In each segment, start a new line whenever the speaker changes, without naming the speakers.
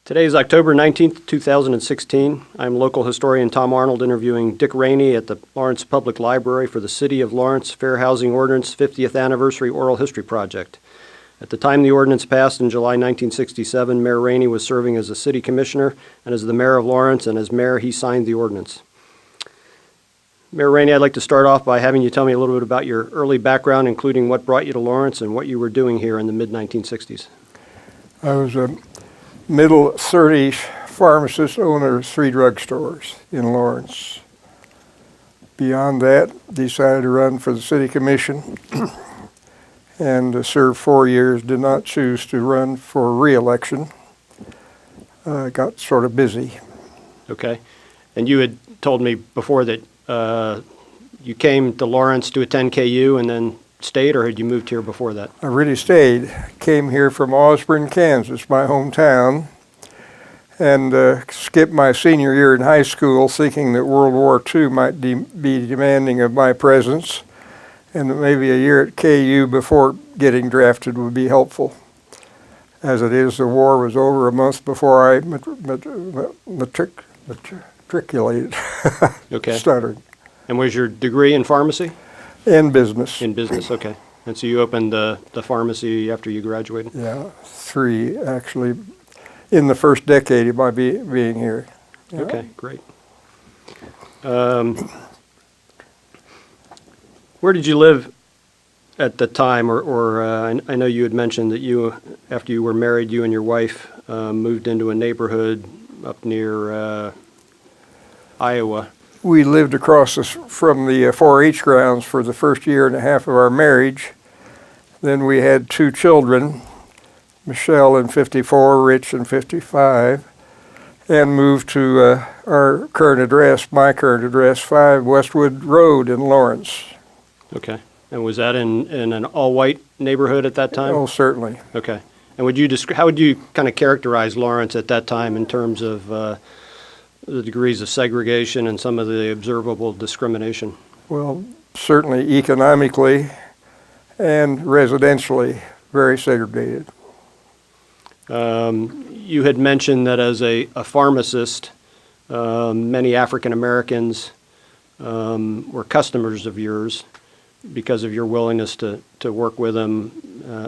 Today is October 19th, 2016. I'm local historian Tom Arnold interviewing Dick Raney at the Lawrence Public Library for the City of Lawrence Fair Housing Ordinance 50th Anniversary Oral History Project. At the time the ordinance passed in July 1967, Mayor Raney was serving as a city commissioner, and as the mayor of Lawrence, and as mayor, he signed the ordinance. Mayor Raney, I'd like to start off by having you tell me a little bit about your early background, including what brought you to Lawrence and what you were doing here in the mid-1960s.
I was a middle 30s pharmacist, owner of 3 drugstores in Lawrence. Beyond that, decided to run for the city commission and served 4 years, did not choose to run for re-election. Got sort of busy.
Okay. And you had told me before that you came to Lawrence to attend KU and then stayed, or had you moved here before that?
I really stayed. Came here from Osborne, Kansas, my hometown, and skipped my senior year in high school thinking that World War II might be demanding of my presence, and that maybe a year at KU before getting drafted would be helpful. As it is, the war was over a month before I matriculated.
Okay.
Stuttered.
And was your degree in pharmacy?
In business.
In business, okay. And so you opened the pharmacy after you graduated?
Yeah, 3 actually, in the first decade of my being here. Yeah.
Okay, great. Where did you live at the time, or I know you had mentioned that you, after you were married, you and your wife moved into a neighborhood up near Iowa.
We lived across from the 4-H grounds for the first year and a half of our marriage. Then we had 2 children, Michelle in 54, Rich in 55, and moved to our current address, my current address, 5 Westwood Road in Lawrence.
Okay. And was that in an all-white neighborhood at that time?
Oh, certainly.
Okay. And would you how would you kind of characterize Lawrence at that time in terms of the degrees of segregation and some of the observable discrimination?
Well, certainly economically and residentially very segregated.
You had mentioned that as a pharmacist, many African Americans were customers of yours because of your willingness to work with them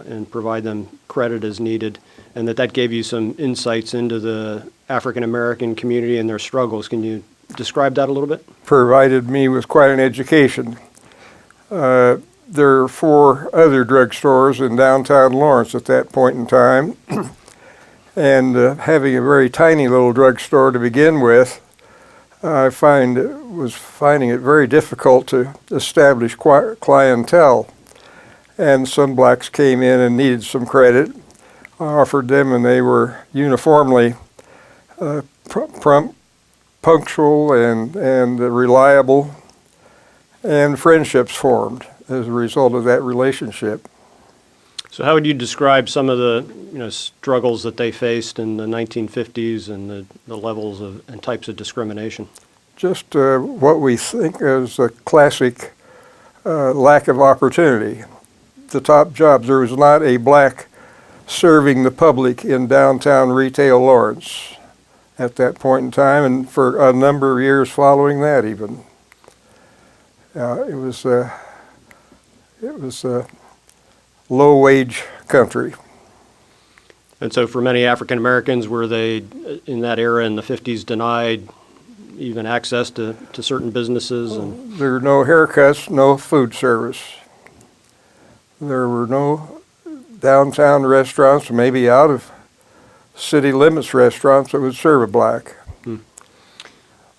and provide them credit as needed, and that gave you some insights into the African American community and their struggles. Can you describe that a little bit?
Provided me with quite an education. There are 4 other drugstores in downtown Lawrence at that point in time, and having a very tiny little drugstore to begin with, I was finding it very difficult to establish clientele. And some blacks came in and needed some credit. I offered them, and they were uniformly prompt, punctual, and reliable, and friendships formed as a result of that relationship.
So how would you describe some of the struggles that they faced in the 1950s and the levels of and types of discrimination?
Just what we think is a classic lack of opportunity. The top jobs, there was not a black serving the public in downtown retail Lawrence at that point in time, and for a number of years following that even. It was a low-wage country.
And so for many African Americans, were they, in that era in the 50s, denied even access to certain businesses? And
there were no haircuts, no food service. There were no downtown restaurants, maybe out of city limits restaurants that would serve a black.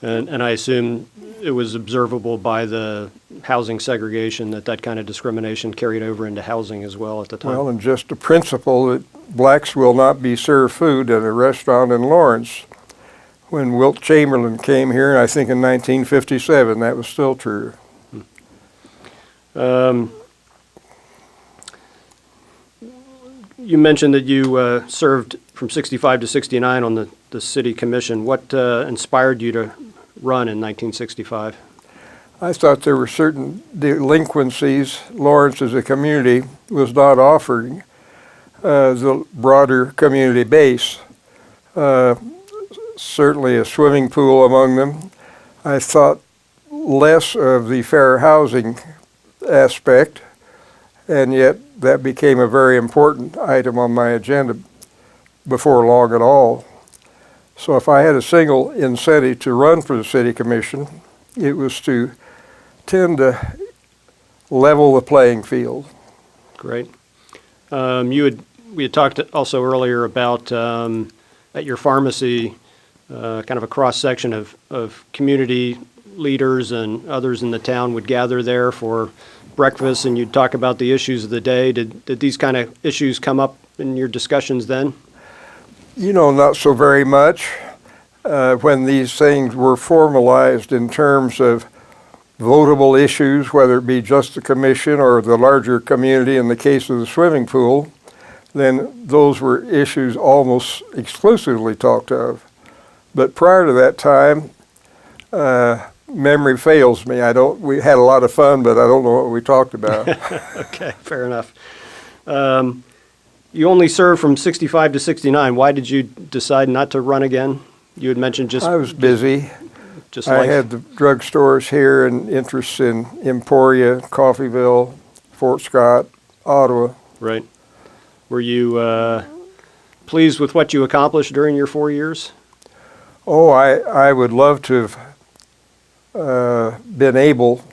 And I assume it was observable by the housing segregation that kind of discrimination carried over into housing as well at the time.
Well, and just a principle that blacks will not be served food at a restaurant in Lawrence. When Wilt Chamberlain came here, I think in 1957, that was still true.
You mentioned that you served from 65 to 69 on the city commission. What inspired you to run in 1965?
I thought there were certain delinquencies Lawrence as a community was not offering the broader community base. certainly a swimming pool among them. I thought less of the fair housing aspect, and yet that became a very important item on my agenda before long at all. So if I had a single incentive to run for the city commission, it was to tend to level the playing field.
Great. We had talked also earlier about at your pharmacy, kind of a cross-section of community leaders and others in the town would gather there for breakfast, and you'd talk about the issues of the day. Did these kind of issues come up in your discussions then?
You know, not so very much. When these things were formalized in terms of votable issues, whether it be just the commission or the larger community in the case of the swimming pool, then those were issues almost exclusively talked of. But prior to that time, memory fails me. We had a lot of fun, but I don't know what we talked about.
Okay, fair enough. You only served from 65 to 69. Why did you decide not to run again? You had mentioned
I was busy.
Just
I
life.
had the drugstores here and interests in Emporia, Coffeyville, Fort Scott, Ottawa.
Right. Were you pleased with what you accomplished during your 4 years?
Oh, I would love to have been able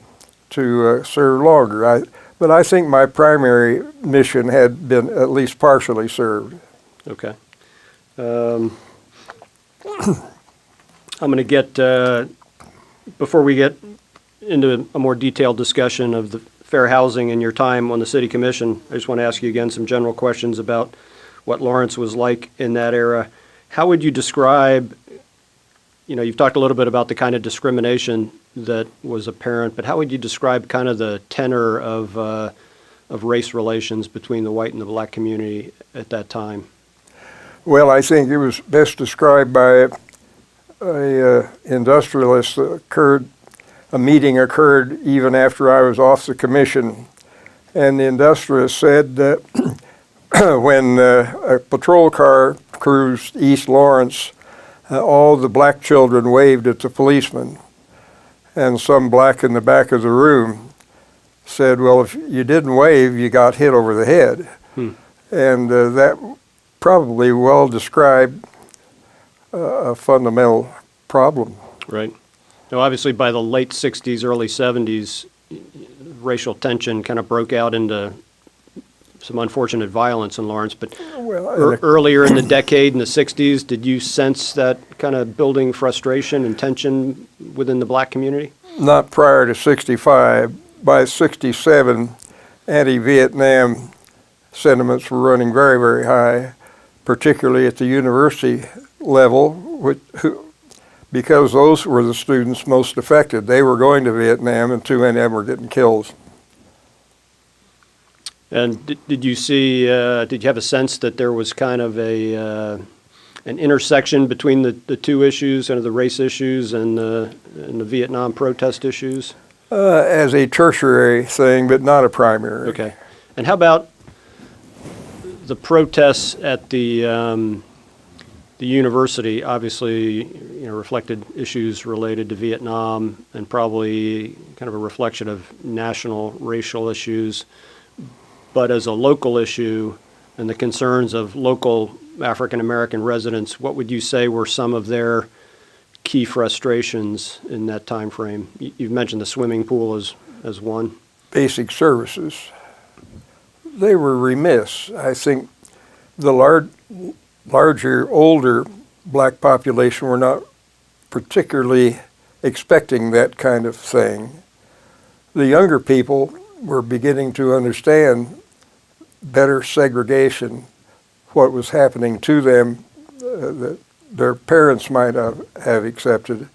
to serve longer. But I think my primary mission had been at least partially served.
Okay. I'm going to get, before we get into a more detailed discussion of the fair housing and your time on the city commission, I just want to ask you again some general questions about what Lawrence was like in that era. How would you describe, you've talked a little bit about the kind of discrimination that was apparent, but how would you describe kind of the tenor of race relations between the white and the black community at that time?
Well, I think it was best described by a industrialist a meeting occurred even after I was off the commission. And the industrialist said that when a patrol car cruised East Lawrence, all the black children waved at the policeman. And some black in the back of the room said, well, if you didn't wave, you got hit over the head. And that probably well described a fundamental problem.
Right. Now, obviously, by the late 60s, early 70s, racial tension kind of broke out into some unfortunate violence in Lawrence. But earlier in the decade, in the 60s, did you sense that kind of building frustration and tension within the black community?
Not prior to 65. By 67, anti-Vietnam sentiments were running very, very high, particularly at the university level, because those were the students most affected. They were going to Vietnam, and too many of them were getting killed.
And did you see, did you have a sense that there was kind of an intersection between the two issues, kind of the race issues and the Vietnam protest issues?
As a tertiary thing, but not a primary.
Okay. And how about the protests at the university? Obviously, reflected issues related to Vietnam and probably kind of a reflection of national racial issues. But as a local issue and the concerns of local African American residents, what would you say were some of their key frustrations in that time frame? You've mentioned the swimming pool as one.
Basic services. They were remiss. I think the larger, older black population were not particularly expecting that kind of thing. The younger people were beginning to understand better segregation, what was happening to them that their parents might have accepted,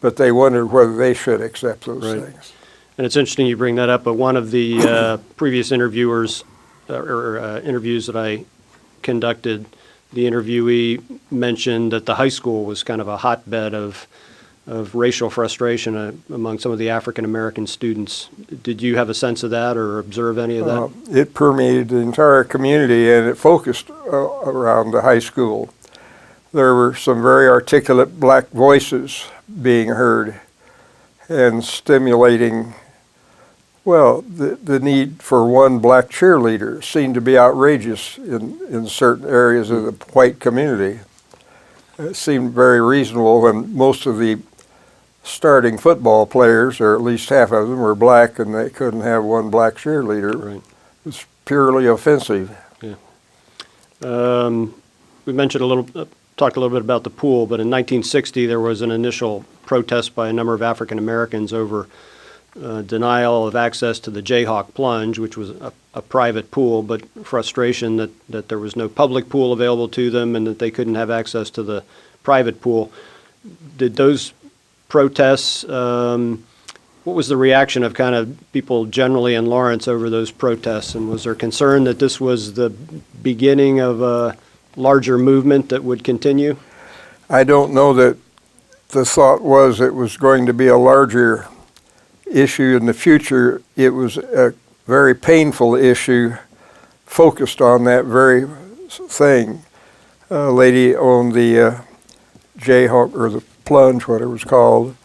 but they wondered whether they should accept those things.
And it's interesting you bring that up, but one of the previous interviewers or interviews that I conducted, the interviewee mentioned that the high school was kind of a hotbed of racial frustration among some of the African American students. Did you have a sense of that or observe any of that?
It permeated the entire community, and it focused around the high school. there were some very articulate black voices being heard and stimulating, well, the need for one black cheerleader seemed to be outrageous in certain areas of the white community. It seemed very reasonable when most of the starting football players, or at least half of them, were black, and they couldn't have one black cheerleader.
Right.
It was purely offensive.
Yeah. We mentioned talked a little bit about the pool, but in 1960 there was an initial protest by a number of African Americans over denial of access to the Jayhawk Plunge, which was a private pool, but frustration that there was no public pool available to them and that they couldn't have access to the private pool. Did those protests, what was the reaction of kind of people generally in Lawrence over those protests? And was there concern that this was the beginning of a larger movement that would continue?
I don't know that the thought was it was going to be a larger issue in the future. It was a very painful issue focused on that very thing. A lady owned the Jayhawk, or the Plunge, whatever it was called,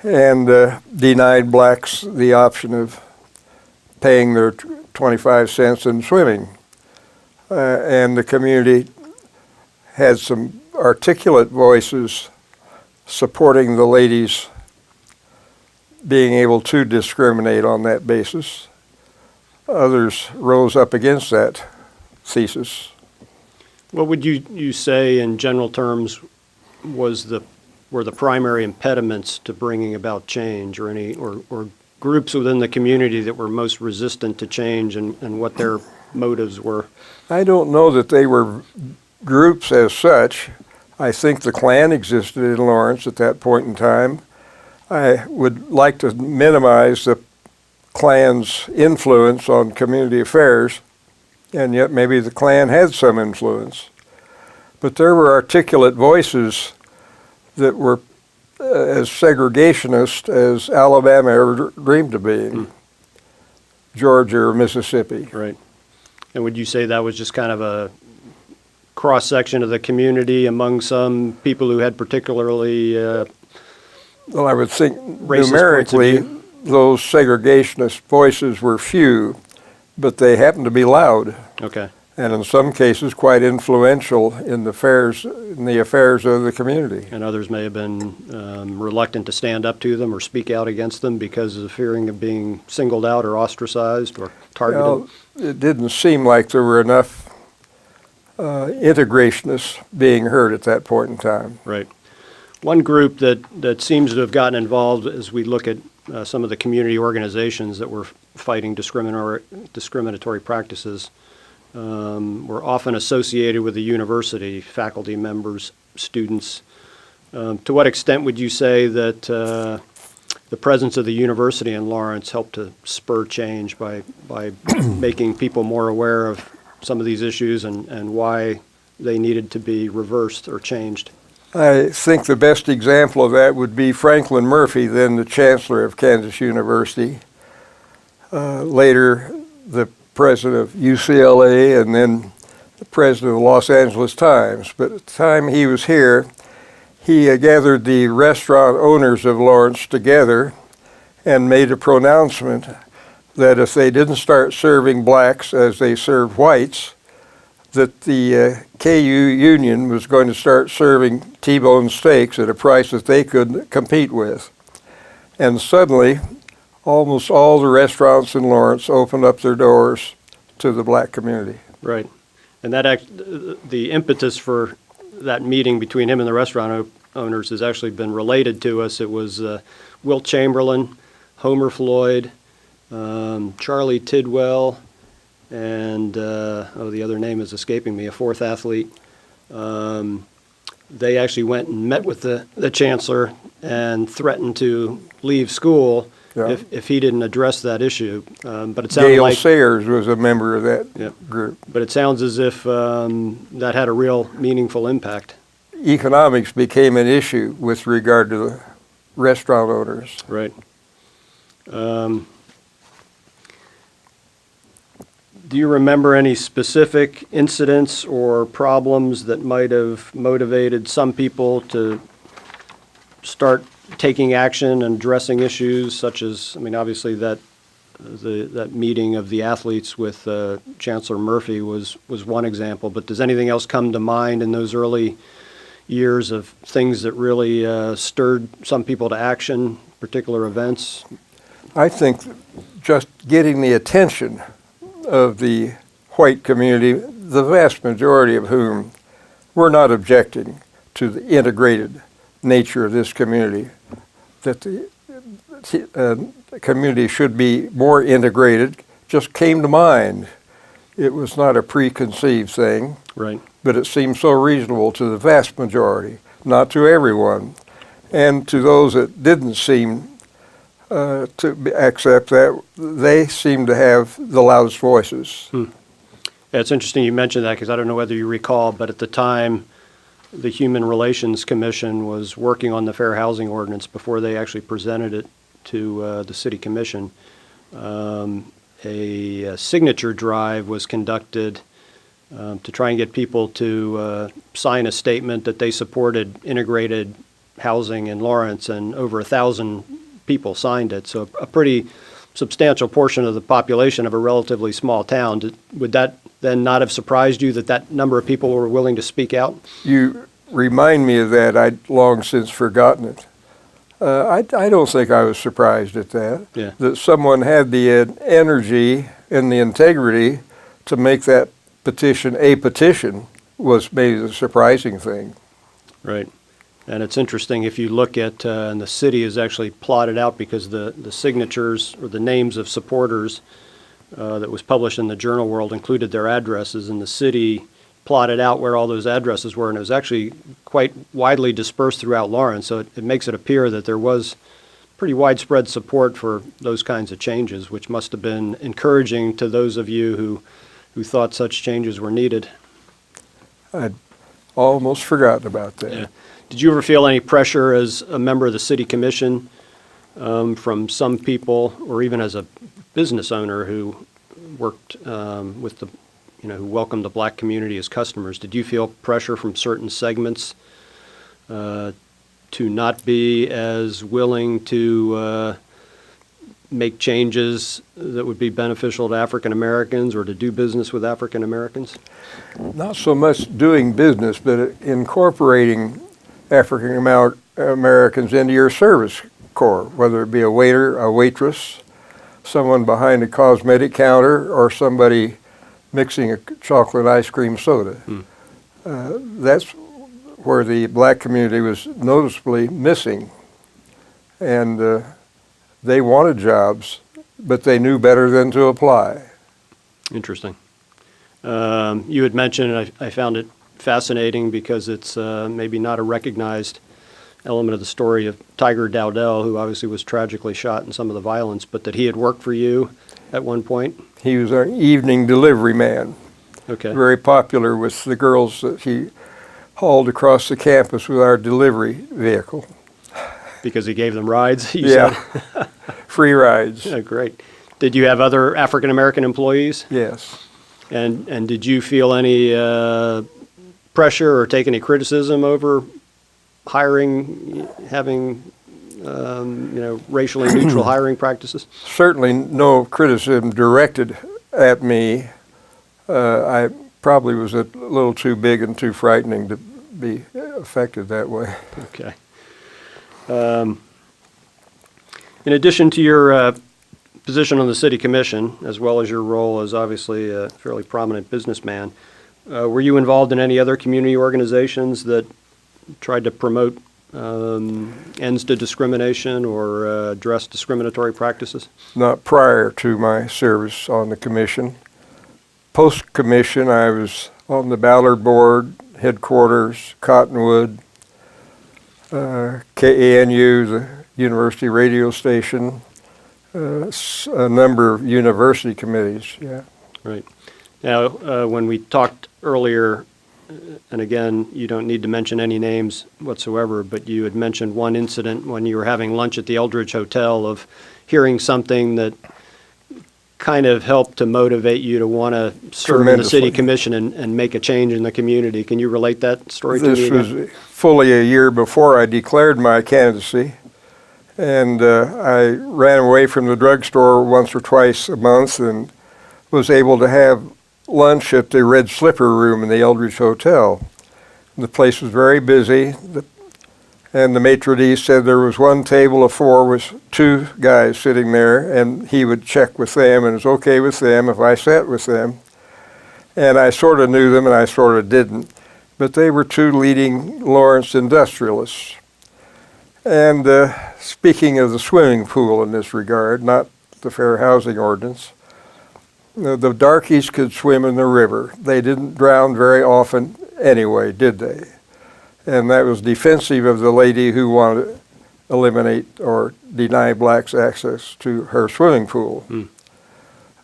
and denied blacks the option of paying their 25 cents in swimming. And the community had some articulate voices supporting the ladies being able to discriminate on that basis. Others rose up against that thesis.
What would you say in general terms were the primary impediments to bringing about change, or groups within the community that were most resistant to change, and what their motives were?
I don't know that they were groups as such. I think the Klan existed in Lawrence at that point in time. I would like to minimize the Klan's influence on community affairs, and yet maybe the Klan had some influence. But there were articulate voices that were as segregationist as Alabama ever dreamed of being, Georgia or Mississippi.
Right. And would you say that was just kind of a cross-section of the community among some people who had particularly
Well, I would think
racist
numerically those segregationist voices were few, but they happened to be loud.
Okay.
And in some cases quite influential in the affairs of the community.
And others may have been reluctant to stand up to them or speak out against them because of fearing of being singled out or ostracized or targeted?
Well, it didn't seem like there were enough integrationists being heard at that point in time.
Right. One group that seems to have gotten involved as we look at some of the community organizations that were fighting discriminatory practices were often associated with the university, faculty members, students. To what extent would you say that the presence of the university in Lawrence helped to spur change by making people more aware of some of these issues and why they needed to be reversed or changed?
I think the best example of that would be Franklin Murphy, then the chancellor of Kansas University, later the president of UCLA, and then the president of the Los Angeles Times. But at the time he was here, he gathered the restaurant owners of Lawrence together and made a pronouncement that if they didn't start serving blacks as they served whites, that the KU union was going to start serving T-bone steaks at a price that they could compete with. And suddenly, almost all the restaurants in Lawrence opened up their doors to the black community.
Right. And that the impetus for that meeting between him and the restaurant owners has actually been related to us. It was Wilt Chamberlain, Homer Floyd, Charlie Tidwell, and the other name is escaping me, a fourth athlete. They actually went and met with the chancellor and threatened to leave school if he didn't address that issue. But it sounded
Gail Sayers was a member of that group.
But it sounds as if that had a real meaningful impact.
Economics became an issue with regard to the restaurant owners.
Right. Do you remember any specific incidents or problems that might have motivated some people to start taking action and addressing issues such as, I mean, obviously that meeting of the athletes with Chancellor Murphy was one example, but does anything else come to mind in those early years of things that really stirred some people to action, particular events?
I think just getting the attention of the white community, the vast majority of whom were not objecting to the integrated nature of this community, that the community should be more integrated, just came to mind. It was not a preconceived thing,
Right.
but it seemed so reasonable to the vast majority, not to everyone. And to those that didn't seem to accept that, they seem to have the loudest voices.
Yeah, it's interesting you mentioned that because I don't know whether you recall, but at the time, the Human Relations Commission was working on the Fair Housing Ordinance before they actually presented it to the City Commission. A signature drive was conducted to try and get people to sign a statement that they supported integrated housing in Lawrence, and over 1,000 people signed it. So a pretty substantial portion of the population of a relatively small town. Would that then not have surprised you that that number of people were willing to speak out?
You remind me of that. I'd long since forgotten it. I don't think I was surprised at that.
Yeah.
That someone had the energy and the integrity to make that petition a petition was maybe the surprising thing.
Right. And it's interesting, if you look at, and the city is actually plotted out because the signatures or the names of supporters that was published in the Journal World included their addresses, and the city plotted out where all those addresses were, and it was actually quite widely dispersed throughout Lawrence, so it makes it appear that there was pretty widespread support for those kinds of changes, which must have been encouraging to those of you who thought such changes were needed.
I'd almost forgotten about that.
Yeah. Did you ever feel any pressure as a member of the city commission from some people, or even as a business owner who worked with the, who welcomed the black community as customers? Did you feel pressure from certain segments to not be as willing to make changes that would be beneficial to African Americans or to do business with African Americans?
Not so much doing business, but incorporating African Americans into your service corps, whether it be a waiter, a waitress, someone behind a cosmetic counter, or somebody mixing a chocolate ice cream soda. That's where the black community was noticeably missing. And they wanted jobs, but they knew better than to apply.
Interesting. You had mentioned, and I found it fascinating because it's maybe not a recognized element of the story of Tiger Dowdell, who obviously was tragically shot in some of the violence, but that he had worked for you at one point.
He was our evening delivery man.
Okay.
Very popular with the girls that he hauled across the campus with our delivery vehicle.
Because he gave them rides, you
Yeah,
said?
free rides.
Yeah, great. Did you have other African American employees?
Yes.
And did you feel any pressure or take any criticism over hiring, having racially neutral hiring practices?
Certainly no criticism directed at me. I probably was a little too big and too frightening to be affected that way.
Okay. In addition to your position on the city commission, as well as your role as obviously a fairly prominent businessman, were you involved in any other community organizations that tried to promote ends to discrimination or address discriminatory practices?
Not prior to my service on the commission. Post-commission, I was on the Ballard Board, headquarters, Cottonwood, KANU, the university radio station, a number of university committees, yeah.
Right. Now, when we talked earlier, and again, you don't need to mention any names whatsoever, but you had mentioned one incident when you were having lunch at the Eldridge Hotel of hearing something that kind of helped to motivate you to want to serve in the city
Tremendously.
commission and make a change in the community. Can you relate that story to me
This
again?
was fully a year before I declared my candidacy, and I ran away from the drugstore once or twice a month and was able to have lunch at the Red Slipper Room in the Eldridge Hotel. The place was very busy, and the maitre d' said there was one table of four with two guys sitting there, and he would check with them, and it was okay with them if I sat with them. And I sort of knew them, and I sort of didn't. But they were two leading Lawrence industrialists. And speaking of the swimming pool in this regard, not the Fair Housing Ordinance, the darkies could swim in the river. They didn't drown very often anyway, did they? And that was defensive of the lady who wanted to eliminate or deny blacks access to her swimming pool.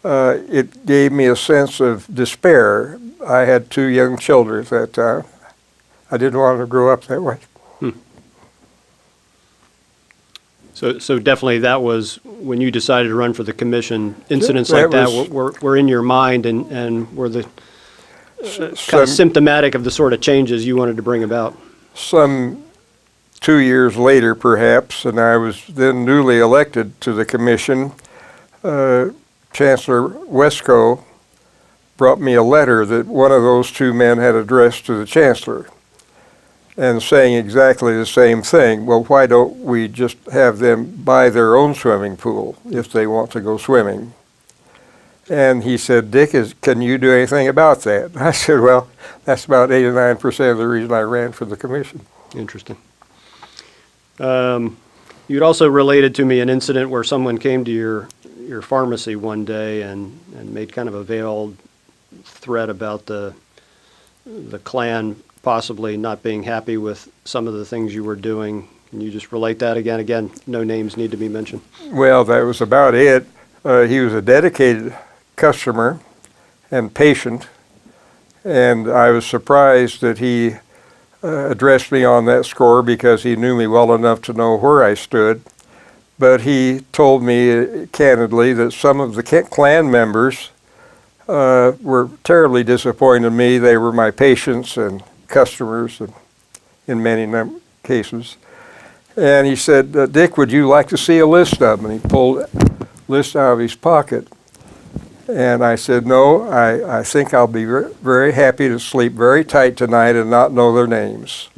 It gave me a sense of despair. I had two young children at that time. I didn't want to grow up that way.
So definitely that was, when you decided to run for the commission, incidents
That
like that
was-
were in your mind and were the kind
Some-
of symptomatic of the sort of changes you wanted to bring about.
Some 2 years later, perhaps, and I was then newly elected to the commission, Chancellor Wesco brought me a letter that one of those two men had addressed to the chancellor, and saying exactly the same thing. Well, why don't we just have them buy their own swimming pool if they want to go swimming? And he said, Dick, can you do anything about that? I said, well, that's about 89% of the reason I ran for the commission.
Interesting. You'd also related to me an incident where someone came to your pharmacy one day and made kind of a veiled threat about the Klan possibly not being happy with some of the things you were doing. Can you just relate that again? Again, no names need to be mentioned.
Well, that was about it. He was a dedicated customer and patient, and I was surprised that he addressed me on that score because he knew me well enough to know where I stood. But he told me candidly that some of the Klan members were terribly disappointed in me. They were my patients and customers in many cases. And he said, Dick, would you like to see a list of them? And he pulled a list out of his pocket. And I said, no, I think I'll be very happy to sleep very tight tonight and not know their names.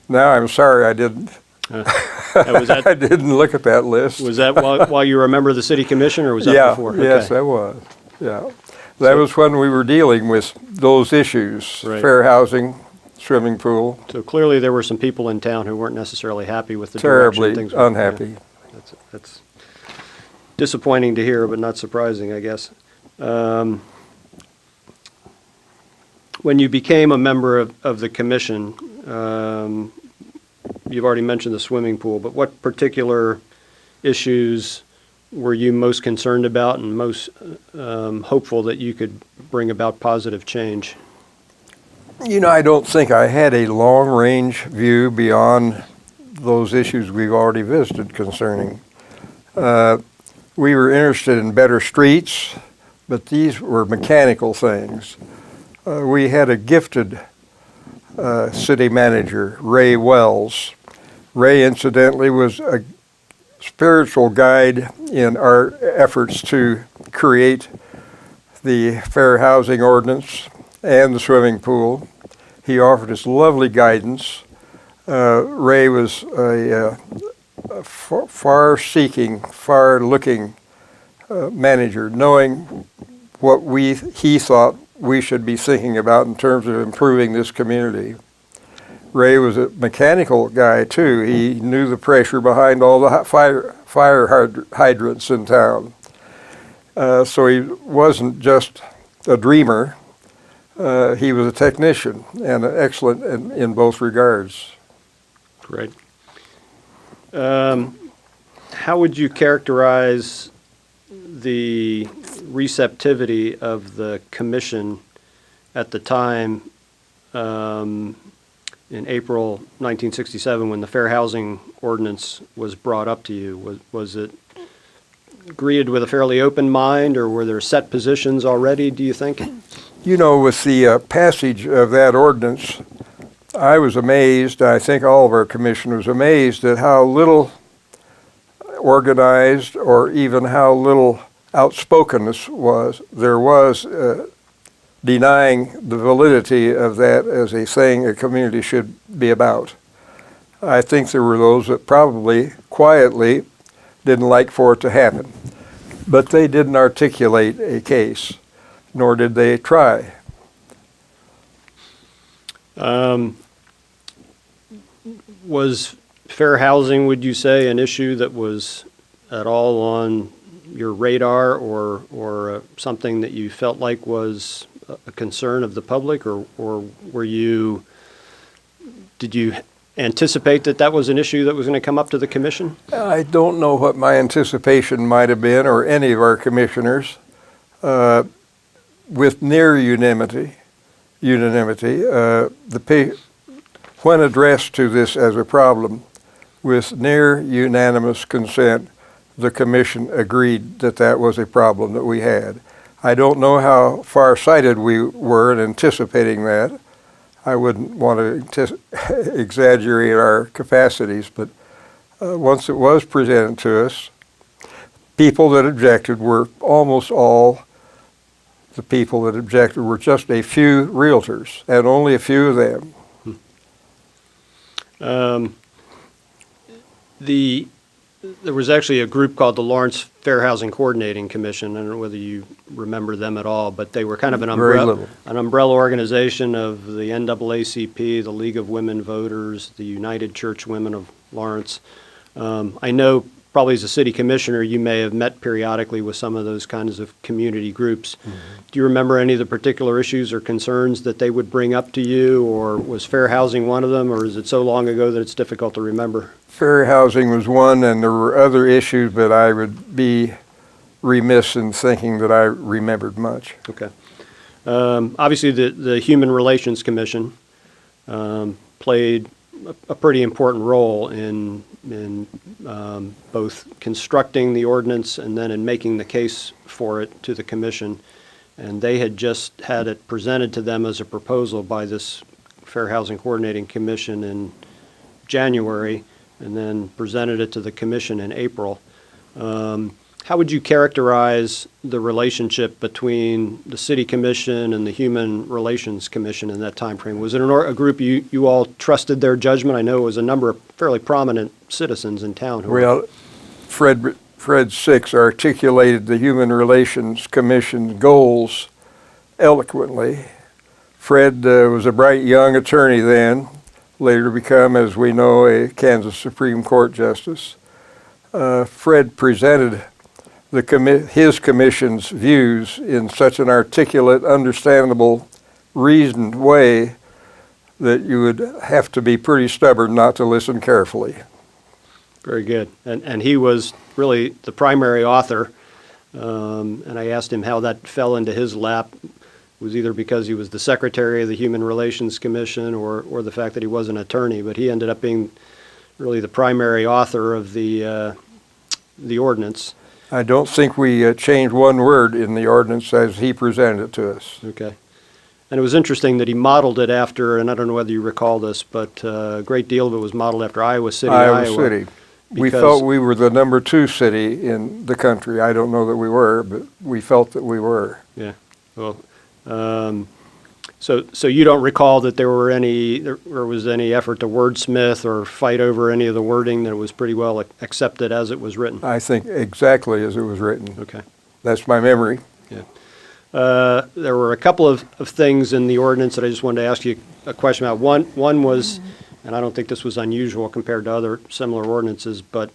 Now, I'm sorry I didn't. I didn't look at that list.
Was that while you were a member of the city commission, or was that
Yeah,
before?
yes,
Okay.
that was. Yeah, that was when we were dealing with those issues:
Right.
fair housing, swimming pool.
So clearly there were some people in town who weren't necessarily happy with the
Terribly
direction things were.
unhappy.
Yeah. That's disappointing to hear, but not surprising, I guess. When you became a member of the commission, you've already mentioned the swimming pool, but what particular issues were you most concerned about and most hopeful that you could bring about positive change?
You know, I don't think I had a long-range view beyond those issues we've already visited concerning. We were interested in better streets, but these were mechanical things. We had a gifted city manager, Ray Wells. Ray, incidentally, was a spiritual guide in our efforts to create the Fair Housing Ordinance and the swimming pool. He offered us lovely guidance. Ray was a far-seeking, far-looking manager, knowing what he thought we should be thinking about in terms of improving this community. Ray was a mechanical guy too. He knew the pressure behind all the fire hydrants in town. So he wasn't just a dreamer. He was a technician and excellent in both regards.
Great. How would you characterize the receptivity of the commission at the time in April 1967 when the Fair Housing Ordinance was brought up to you? Was it greeted with a fairly open mind, or were there set positions already, do you think?
You know, with the passage of that ordinance, I was amazed, I think all of our commission was amazed at how little organized or even how little outspokenness there was denying the validity of that as a thing a community should be about. I think there were those that probably quietly didn't like for it to happen, but they didn't articulate a case, nor did they try.
Was fair housing, would you say, an issue that was at all on your radar, or something that you felt like was a concern of the public, or did you anticipate that was an issue that was going to come up to the commission?
I don't know what my anticipation might have been, or any of our commissioners. With near unanimity, when addressed to this as a problem, with near unanimous consent, the commission agreed that that was a problem that we had. I don't know how far-sighted we were in anticipating that. I wouldn't want to exaggerate our capacities, but once it was presented to us, people that objected were almost all the people that objected were just a few realtors, and only a few of them.
There was actually a group called the Lawrence Fair Housing Coordinating Commission. I don't know whether you remember them at all, but they were kind of an umbrella organization of the NAACP, the League of Women Voters, the United Church Women of Lawrence. I know probably as a city commissioner, you may have met periodically with some of those kinds of community groups. Mm-hmm. Do you remember any of the particular issues or concerns that they would bring up to you, or was fair housing one of them, or is it so long ago that it's difficult to remember? Fair
housing was one, and there were other issues, but I would be remiss in thinking that I remembered much.
Okay. Obviously, the Human Relations Commission played a pretty important role in both constructing the ordinance and then in making the case for it to the commission. And they had just had it presented to them as a proposal by this Fair Housing Coordinating Commission in January, and then presented it to the commission in April. How would you characterize the relationship between the City Commission and the Human Relations Commission in that time frame? Was it a group you all trusted their judgment? I know it was a number of fairly prominent citizens in town.
Well, Fred Six articulated the Human Relations Commission goals eloquently. Fred was a bright young attorney then, later to become, as we know, a Kansas Supreme Court justice. Fred presented his commission's views in such an articulate, understandable, reasoned way that you would have to be pretty stubborn not to listen carefully.
Very good. And he was really the primary author, and I asked him how that fell into his lap. It was either because he was the secretary of the Human Relations Commission or the fact that he was an attorney, but he ended up being really the primary author of the ordinance.
I don't think we changed one word in the ordinance as he presented it to us.
Okay. And it was interesting that he modeled it after, and I don't know whether you recall this, but a great deal of it was modeled after Iowa City, Iowa.
City. We felt we were the number 2 city in the country. I don't know that we were, but we felt that we were.
Yeah. Well, so you don't recall that there was any effort to wordsmith or fight over any of the wording, that it was pretty well accepted as it was written?
I think exactly as it was written.
Okay.
That's my memory.
Yeah. There were a couple of things in the ordinance that I just wanted to ask you a question about. One was, and I don't think this was unusual compared to other similar ordinances, but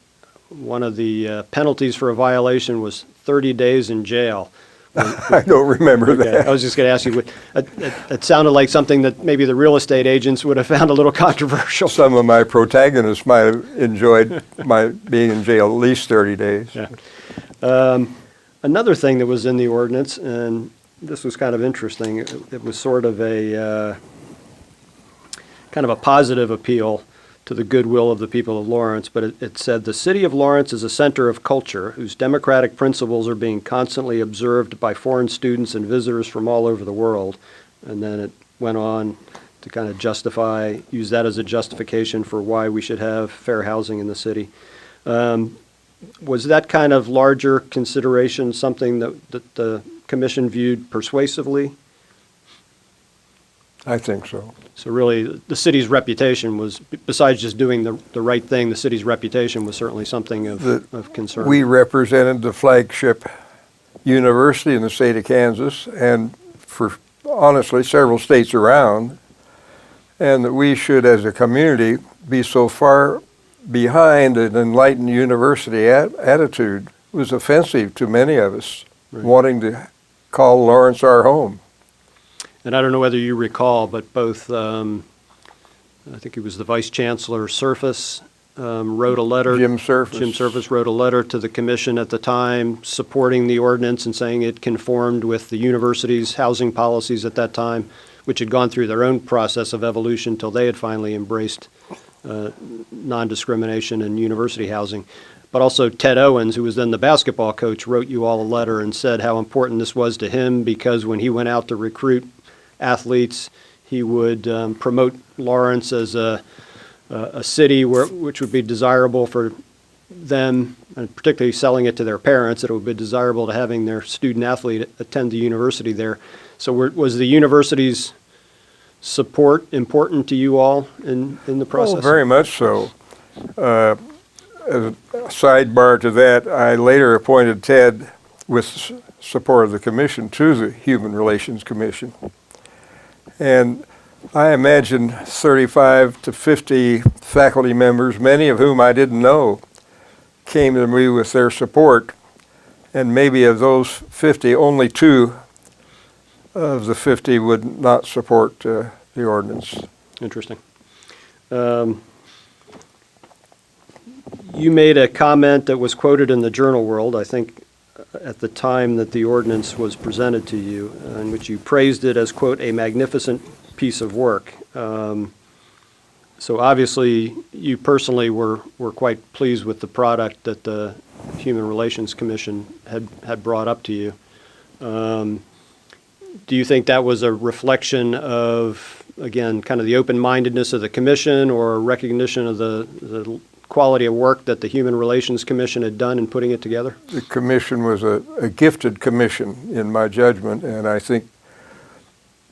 one of the penalties for a violation was 30 days in jail.
I don't remember that.
I was just going to ask you, it sounded like something that maybe the real estate agents would have found a little controversial.
Some of my protagonists might have enjoyed my being in jail at least 30 days.
Yeah. Another thing that was in the ordinance, and this was kind of interesting, it was sort of a positive appeal to the goodwill of the people of Lawrence, but it said, "The city of Lawrence is a center of culture whose democratic principles are being constantly observed by foreign students and visitors from all over the world." And then it went on to kind of use that as a justification for why we should have fair housing in the city. Was that kind of larger consideration something that the commission viewed persuasively?
I think so.
So really, the city's reputation was, besides just doing the right thing, the city's reputation was certainly something of concern.
We represented the flagship university in the state of Kansas, and for honestly several states around, and that we should as a community be so far behind an enlightened university attitude was offensive to many of us,
Right.
wanting to call Lawrence our home.
And I don't know whether you recall, but both, I think it was the Vice Chancellor Surface wrote a letter.
Jim Surface.
Jim Surface wrote a letter to the commission at the time supporting the ordinance and saying it conformed with the university's housing policies at that time, which had gone through their own process of evolution till they had finally embraced non-discrimination in university housing. But also Ted Owens, who was then the basketball coach, wrote you all a letter and said how important this was to him because when he went out to recruit athletes, he would promote Lawrence as a city which would be desirable for them, and particularly selling it to their parents, that it would be desirable to having their student athlete attend the university there. So was the university's support important to you all in the process?
Oh, very much so. As a sidebar to that, I later appointed Ted, with support of the commission, to the Human Relations Commission. And I imagine 35 to 50 faculty members, many of whom I didn't know, came to me with their support. And maybe of those 50, only 2 of the 50 would not support the ordinance.
Interesting. You made a comment that was quoted in the Journal World, I think, at the time that the ordinance was presented to you, in which you praised it as, quote, a magnificent piece of work. So obviously, you personally were quite pleased with the product that the Human Relations Commission had brought up to you. Do you think that was a reflection of, again, kind of the open-mindedness of the commission or a recognition of the quality of work that the Human Relations Commission had done in putting it together?
The commission was a gifted commission, in my judgment, and I think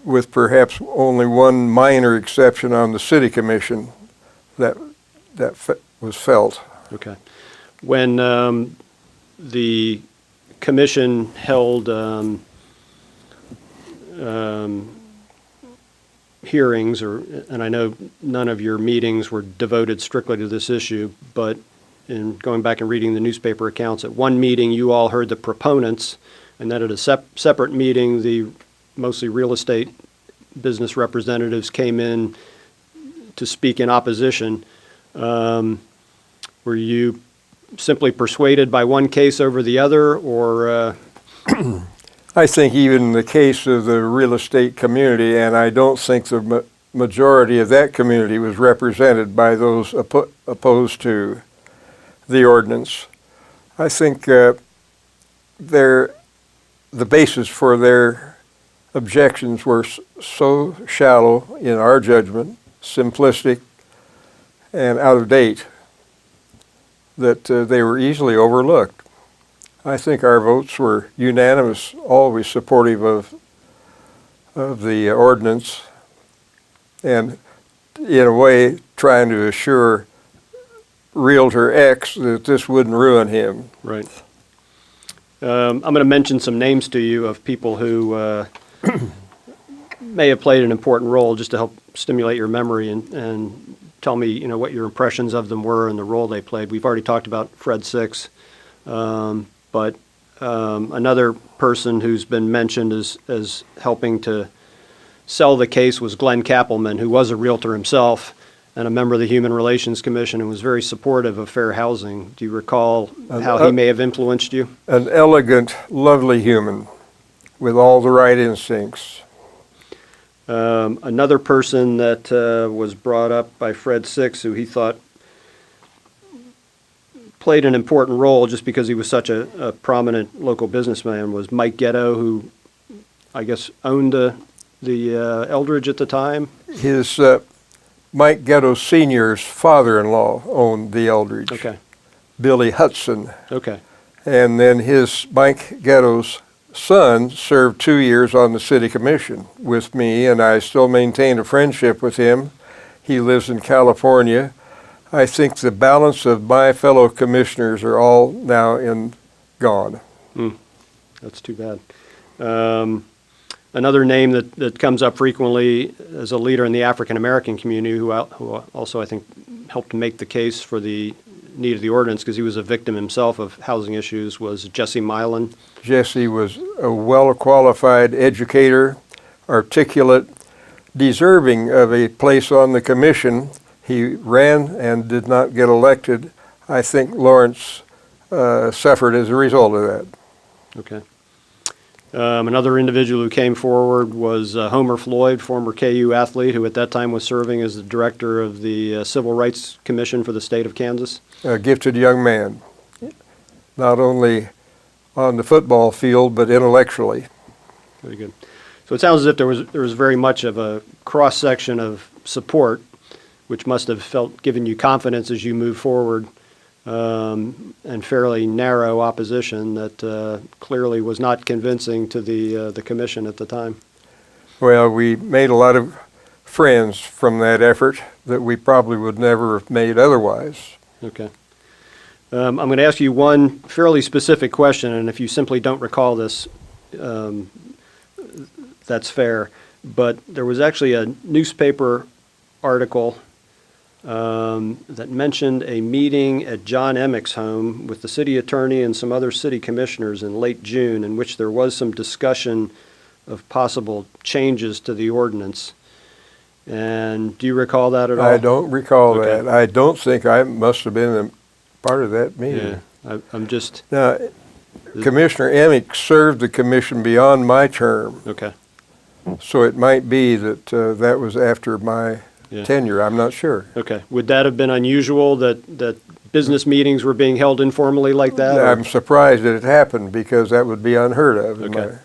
with perhaps only one minor exception on the city commission, that was felt.
Okay. When the commission held hearings, and I know none of your meetings were devoted strictly to this issue, but in going back and reading the newspaper accounts, at one meeting you all heard the proponents, and then at a separate meeting the mostly real estate business representatives came in to speak in opposition. Were you simply persuaded by one case over the other, or?
I think even in the case of the real estate community, and I don't think the majority of that community was represented by those opposed to the ordinance. I think the basis for their objections were so shallow, in our judgment, simplistic, and out of date, that they were easily overlooked. I think our votes were unanimous, always supportive of the ordinance, and in a way trying to assure Realtor X that this wouldn't ruin him.
Right. I'm going to mention some names to you of people who may have played an important role, just to help stimulate your memory and tell me, what your impressions of them were and the role they played. We've already talked about Fred Six. But another person who's been mentioned as helping to sell the case was Glenn Kappelman, who was a realtor himself and a member of the Human Relations Commission and was very supportive of fair housing. Do you recall how he may have influenced you?
An elegant, lovely human with all the right instincts.
Another person that was brought up by Fred Six, who he thought played an important role just because he was such a prominent local businessman, was Mike Ghetto, who I guess owned the Eldridge at the time.
His Mike Ghetto Sr.'s father-in-law owned the Eldridge.
Okay.
Billy Hudson.
Okay.
And then his Mike Ghetto's son served 2 years on the city commission with me, and I still maintain a friendship with him. He lives in California. I think the balance of my fellow commissioners are all now gone.
That's too bad. Another name that comes up frequently as a leader in the African American community, who also I think helped make the case for the need of the ordinance because he was a victim himself of housing issues, was Jesse Milan.
Jesse was a well-qualified educator, articulate, deserving of a place on the commission. He ran and did not get elected. I think Lawrence suffered as a result of that.
Okay. Another individual who came forward was Homer Floyd, former KU athlete, who at that time was serving as the director of the Civil Rights Commission for the state of Kansas.
A gifted young man, not only on the football field, but intellectually.
Very good. So it sounds as if there was very much of a cross-section of support, which must have given you confidence as you move forward, and fairly narrow opposition that clearly was not convincing to the commission at the time.
Well, we made a lot of friends from that effort that we probably would never have made otherwise.
Okay. I'm going to ask you one fairly specific question, and if you simply don't recall this, that's fair. But there was actually a newspaper article that mentioned a meeting at John Emick's home with the city attorney and some other city commissioners in late June, in which there was some discussion of possible changes to the ordinance. And do you recall that at all?
I don't recall
Okay.
that. I don't think I must have been a part of that meeting.
Yeah, I'm just,
Now, Commissioner Emick served the commission beyond my term,
okay.
so it might be that that was after my
Yeah.
tenure. I'm not sure.
Okay. Would that have been unusual that business meetings were being held informally like that? or-
I'm surprised that it happened because that would be unheard of. in
Okay.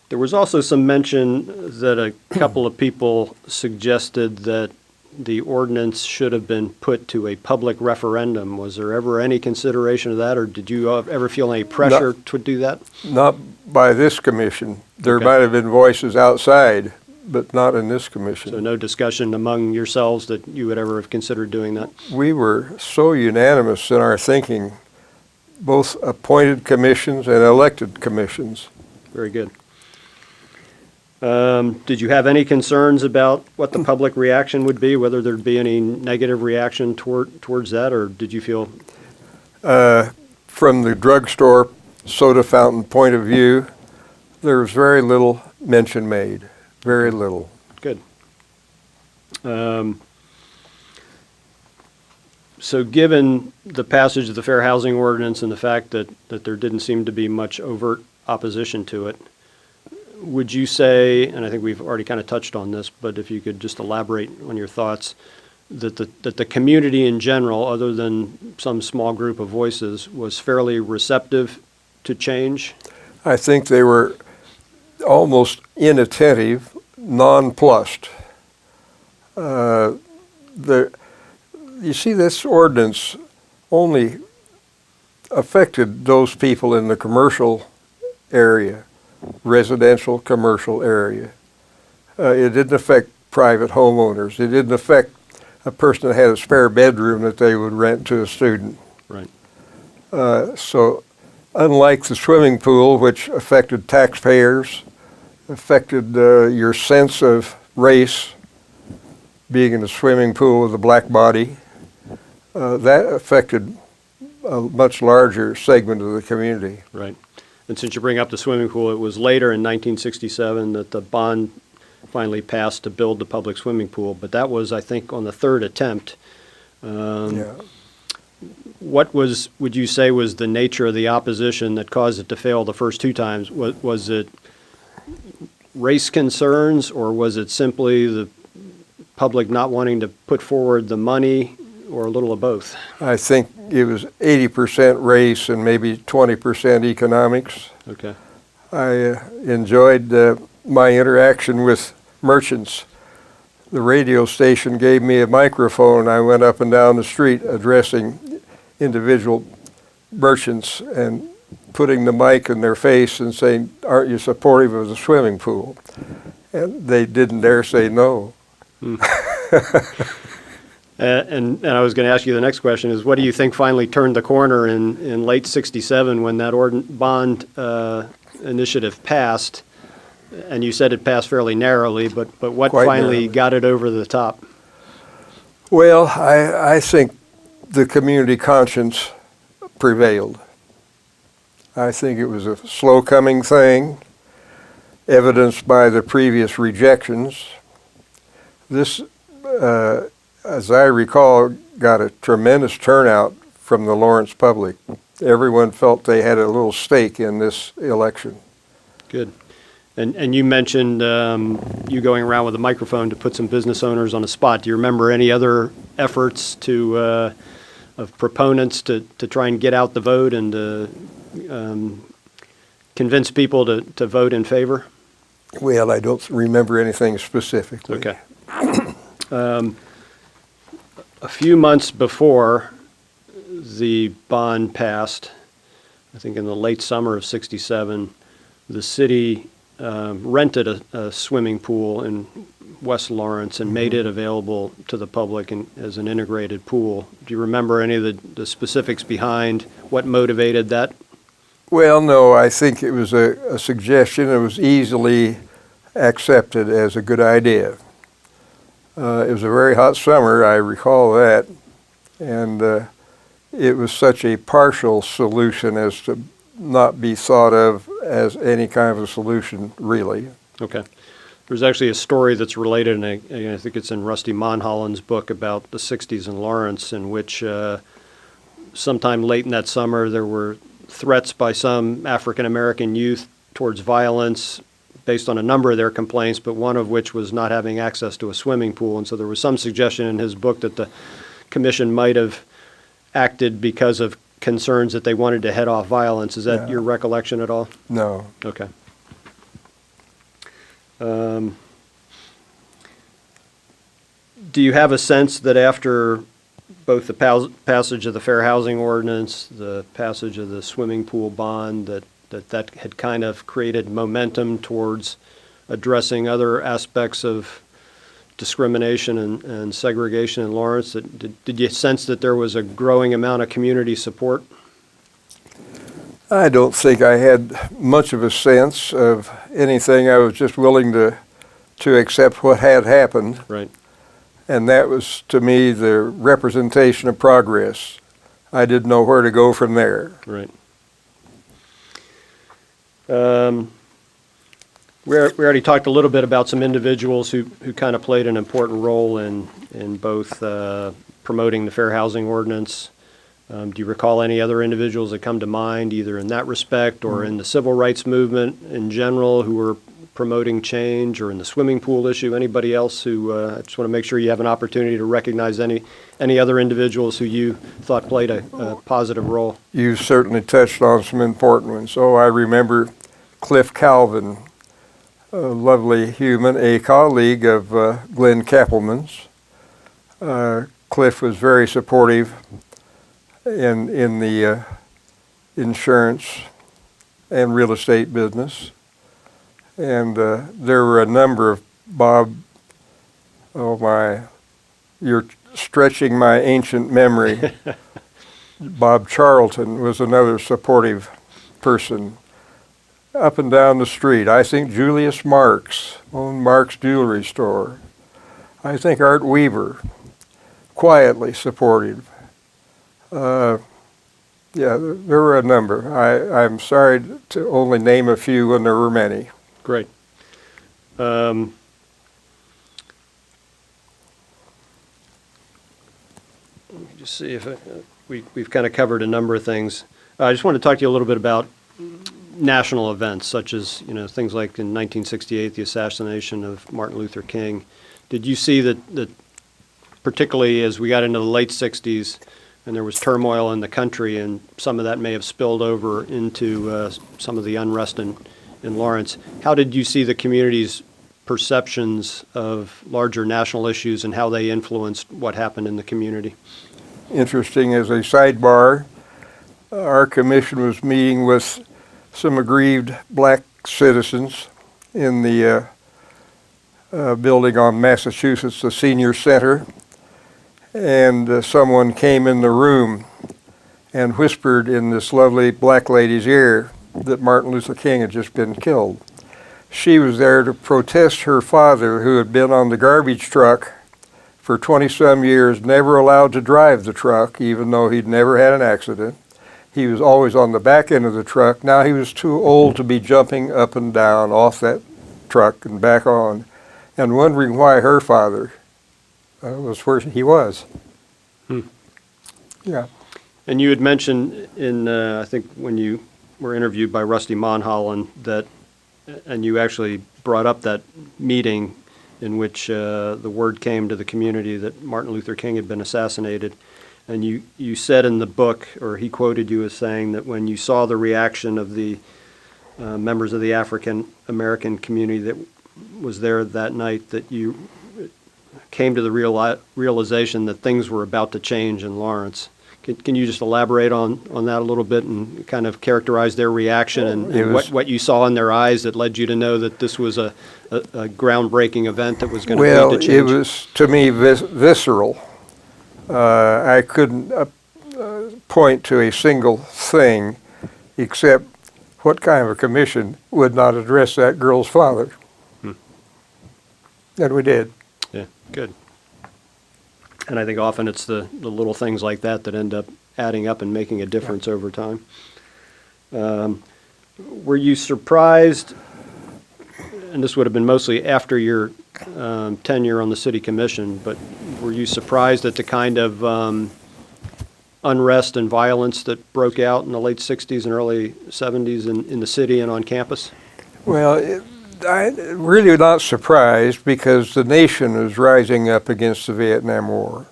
There was also some mention that a couple of people suggested that the ordinance should have been put to a public referendum. Was there ever any consideration of that, or did you ever feel any pressure to do that?
Not by this commission. There
Okay.
might have been voices outside, but not in this commission.
So no discussion among yourselves that you would ever have considered doing that?
We were so unanimous in our thinking, both appointed commissions and elected commissions.
Very good. Did you have any concerns about what the public reaction would be, whether there'd be any negative reaction towards that, or did you feel?
From the drugstore soda fountain point of view, there was very little mention made, very little.
Good. So given the passage of the Fair Housing Ordinance and the fact that there didn't seem to be much overt opposition to it, would you say, and I think we've already kind of touched on this, but if you could just elaborate on your thoughts, that the community in general, other than some small group of voices, was fairly receptive to change?
I think they were almost inattentive, nonplussed. You see, this ordinance only affected those people in the commercial area, residential commercial area. It didn't affect private homeowners. It didn't affect a person that had a spare bedroom that they would rent to a student.
Right.
So unlike the swimming pool, which affected taxpayers, affected your sense of race, being in a swimming pool with a black body, that affected a much larger segment of the community.
Right. And since you bring up the swimming pool, it was later in 1967 that the bond finally passed to build the public swimming pool, but that was, I think, on the third attempt.
Yeah.
What would you say was the nature of the opposition that caused it to fail the first two times? Was it race concerns, or was it simply the public not wanting to put forward the money, or a little of both?
I think it was 80% race and maybe 20% economics.
Okay.
I enjoyed my interaction with merchants. The radio station gave me a microphone. I went up and down the street addressing individual merchants and putting the mic in their face and saying, "Aren't you supportive of the swimming pool?" And they didn't dare say no.
And I was going to ask you the next question is, what do you think finally turned the corner in late '67 when that bond initiative passed? And you said it passed fairly narrowly, but what
Quite
finally
narrowly.
got it over the top?
Well, I think the community conscience prevailed. I think it was a slow-coming thing, evidenced by the previous rejections. This, as I recall, got a tremendous turnout from the Lawrence public. Everyone felt they had a little stake in this election.
Good. And you mentioned you going around with a microphone to put some business owners on the spot. Do you remember any other efforts of proponents to try and get out the vote and to convince people to vote in favor?
Well, I don't remember anything specifically.
Okay. A few months before the bond passed, I think in the late summer of '67, the city rented a swimming pool in West Lawrence and made it available to the public as an integrated pool. Do you remember any of the specifics behind what motivated that?
Well, no, I think it was a suggestion that was easily accepted as a good idea. It was a very hot summer, I recall that, and it was such a partial solution as to not be thought of as any kind of a solution, really.
Okay. There's actually a story that's related, and I think it's in Rusty Monholland's book about the '60s in Lawrence, in which sometime late in that summer there were threats by some African-American youth towards violence based on a number of their complaints, but one of which was not having access to a swimming pool. And so there was some suggestion in his book that the commission might have acted because of concerns that they wanted to head off violence. Is that your recollection at all?
No.
Okay. Do you have a sense that after both the passage of the Fair Housing Ordinance, the passage of the swimming pool bond, that had kind of created momentum towards addressing other aspects of discrimination and segregation in Lawrence? Did you sense that there was a growing amount of community support?
I don't think I had much of a sense of anything. I was just willing to accept what had happened.
Right.
And that was, to me, the representation of progress. I didn't know where to go from there.
Right. We already talked a little bit about some individuals who kind of played an important role in both promoting the Fair Housing Ordinance. Do you recall any other individuals that come to mind, either in that respect or in the civil rights movement in general, who were promoting change, or in the swimming pool issue? Anybody else who, I just want to make sure you have an opportunity to recognize any other individuals who you thought played a positive role?
You certainly touched on some important ones. Oh, I remember Cliff Calvin, a lovely human, a colleague of Glenn Kappelman's. Cliff was very supportive in the insurance and real estate business. And there were a number of you're stretching my ancient memory. Bob Charlton was another supportive person. Up and down the street, I think Julius Marks owned Marks Jewelry Store. I think Art Weaver, quietly supportive. Yeah, there were a number. I'm sorry to only name a few when there were many.
Great. Let me just see if we've kind of covered a number of things. I just want to talk to you a little bit about national events, such as, things like in 1968, the assassination of Martin Luther King. Did you see that particularly as we got into the late 60s and there was turmoil in the country, and some of that may have spilled over into some of the unrest in Lawrence, how did you see the community's perceptions of larger national issues and how they influenced what happened in the community?
Interesting, as a sidebar, our commission was meeting with some aggrieved black citizens in the building on Massachusetts, the senior center, and someone came in the room and whispered in this lovely black lady's ear that Martin Luther King had just been killed. She was there to protest her father, who had been on the garbage truck for 20-some years, never allowed to drive the truck, even though he'd never had an accident. He was always on the back end of the truck. Now he was too old to be jumping up and down off that truck and back on, and wondering why her father was where he was. Yeah.
And you had mentioned in, I think when you were interviewed by Rusty Monholland, and you actually brought up that meeting in which the word came to the community that Martin Luther King had been assassinated. And you said in the book, or he quoted you as saying, that when you saw the reaction of the members of the African American community that was there that night, that you came to the realization that things were about to change in Lawrence. Can you just elaborate on that a little bit and kind of characterize their reaction and what you saw in their eyes that led you to know that this was a groundbreaking event that was going to lead to change?
Well, it was, to me, visceral. I couldn't point to a single thing except what kind of a commission would not address that girl's father. And we did.
Yeah, good. And I think often it's the little things like that that end up adding up and making a difference over time. Were you surprised, and this would have been mostly after your tenure on the city commission, but were you surprised at the kind of unrest and violence that broke out in the late 60s and early 70s in the city and on campus?
Well, I'm really not surprised, because the nation was rising up against the Vietnam War.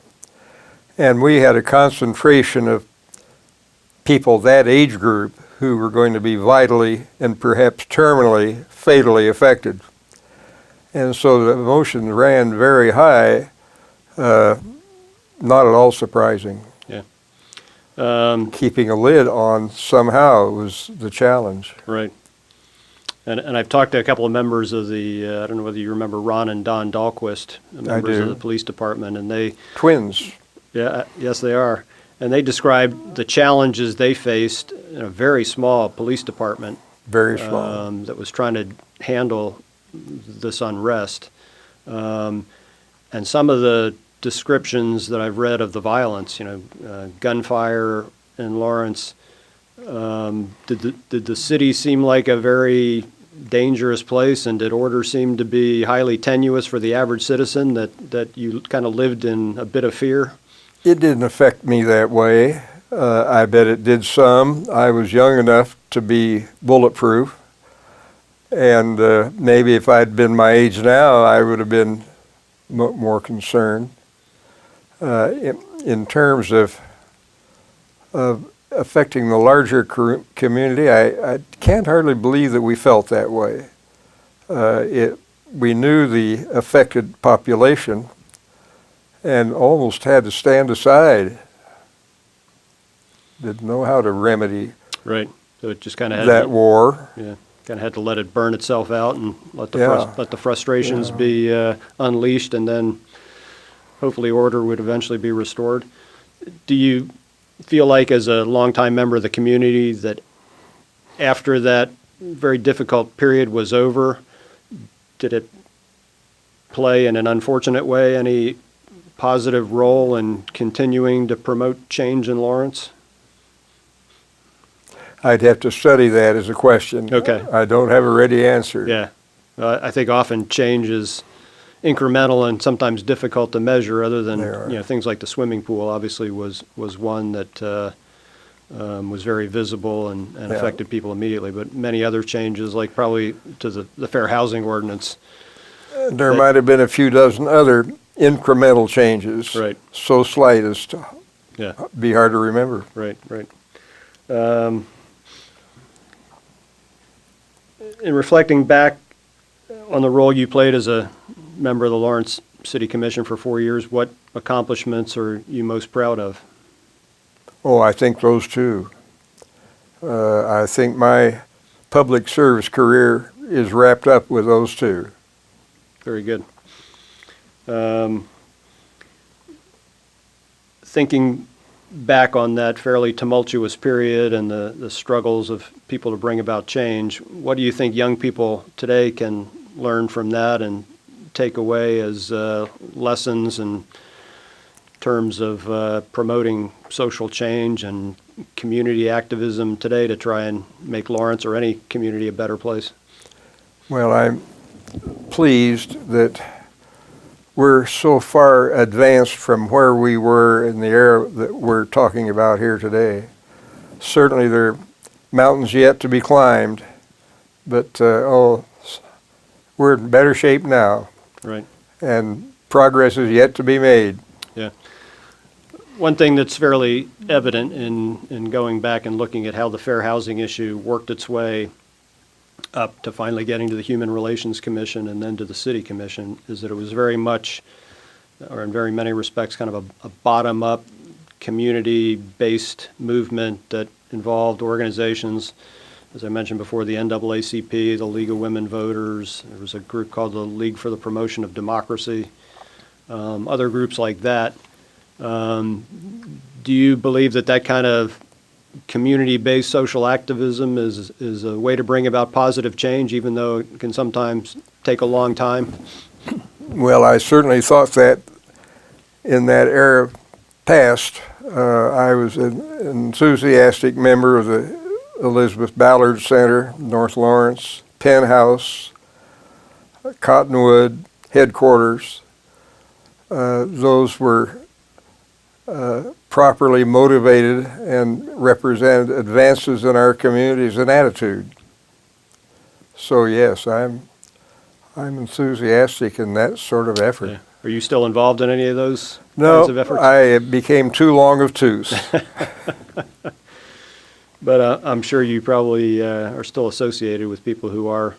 And we had a concentration of people that age group who were going to be vitally and perhaps terminally, fatally affected. And so the emotions ran very high, not at all surprising.
Yeah.
Keeping a lid on somehow was the challenge.
Right. And I've talked to a couple of members of the, I don't know whether you remember Ron and Don Dahlquist, members of the police department, and they...
Twins.
Yeah, yes, they are. And they described the challenges they faced in a very small police department.
Very small.
That was trying to handle this unrest. And some of the descriptions that I've read of the violence, gunfire in Lawrence, did the city seem like a very dangerous place, and did order seem to be highly tenuous for the average citizen, that you kind of lived in a bit of fear?
It didn't affect me that way. I bet it did some. I was young enough to be bulletproof, and maybe if I'd been my age now, I would have been more concerned. In terms of affecting the larger community, I can't hardly believe that we felt that way. We knew the affected population and almost had to stand aside. Didn't know how to remedy
Right. So it just kind of had
that war.
Yeah, kind of had to let it burn itself out and let the frustrations be unleashed, and then hopefully order would eventually be restored. Do you feel like, as a longtime member of the community, that after that very difficult period was over, did it play, in an unfortunate way, any positive role in continuing to promote change in Lawrence?
I'd have to study that as a question.
Okay.
I don't have a ready answer.
Yeah. I think often change is incremental and sometimes difficult to measure, other than,
They are.
things like the swimming pool obviously was one that was very visible and
Yeah.
affected people immediately, but many other changes, like probably to the fair housing ordinance.
There might have been a few dozen other incremental changes.
Right.
So slight as to
Yeah,
be hard to remember.
right. In reflecting back on the role you played as a member of the Lawrence City Commission for 4 years, what accomplishments are you most proud of?
Oh, I think those two. I think my public service career is wrapped up with those two.
Very good. Thinking back on that fairly tumultuous period and the struggles of people to bring about change, what do you think young people today can learn from that and take away as lessons in terms of promoting social change and community activism today to try and make Lawrence or any community a better place?
Well, I'm pleased that we're so far advanced from where we were in the era that we're talking about here today. Certainly there are mountains yet to be climbed, but we're in better shape now,
Right.
and progress is yet to be made.
Yeah. One thing that's fairly evident in going back and looking at how the fair housing issue worked its way up to finally getting to the Human Relations Commission and then to the City Commission is that it was very much, or in very many respects, kind of a bottom-up, community-based movement that involved organizations, as I mentioned before, the NAACP, the League of Women Voters. There was a group called the League for the Promotion of Democracy, other groups like that. Do you believe that kind of community-based social activism is a way to bring about positive change, even though it can sometimes take a long time?
Well, I certainly thought that in that era past. I was an enthusiastic member of the Elizabeth Ballard Center, North Lawrence, Penthouse, Cottonwood, headquarters. Those were properly motivated and represented advances in our communities and attitude. So yes, I'm enthusiastic in that sort of effort.
Yeah. Are you still involved in any of those
No,
kinds of efforts?
I became too long of tooth.
But I'm sure you probably are still associated with people who are,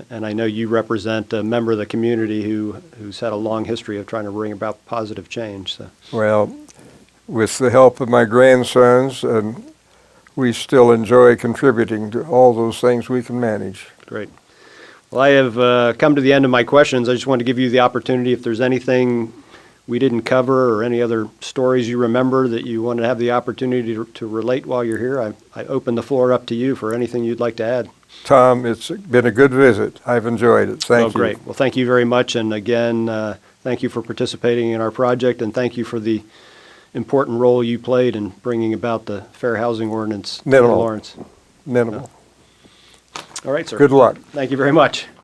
and I know you represent a member of the community who's had a long history of trying to bring about positive change. So.
Well, with the help of my grandsons, and we still enjoy contributing to all those things we can manage.
Great. Well, I have come to the end of my questions. I just want to give you the opportunity, if there's anything we didn't cover or any other stories you remember that you want to have the opportunity to relate while you're here, I open the floor up to you for anything you'd like to add.
Tom, it's been a good visit. I've enjoyed it. Thank you.
Great. Well, thank you very much. And again, thank you for participating in our project, and thank you for the important role you played in bringing about the Fair Housing Ordinance in
Minimal.
Lawrence.
Minimal.
All right, sir.
Good luck.
Thank you very much.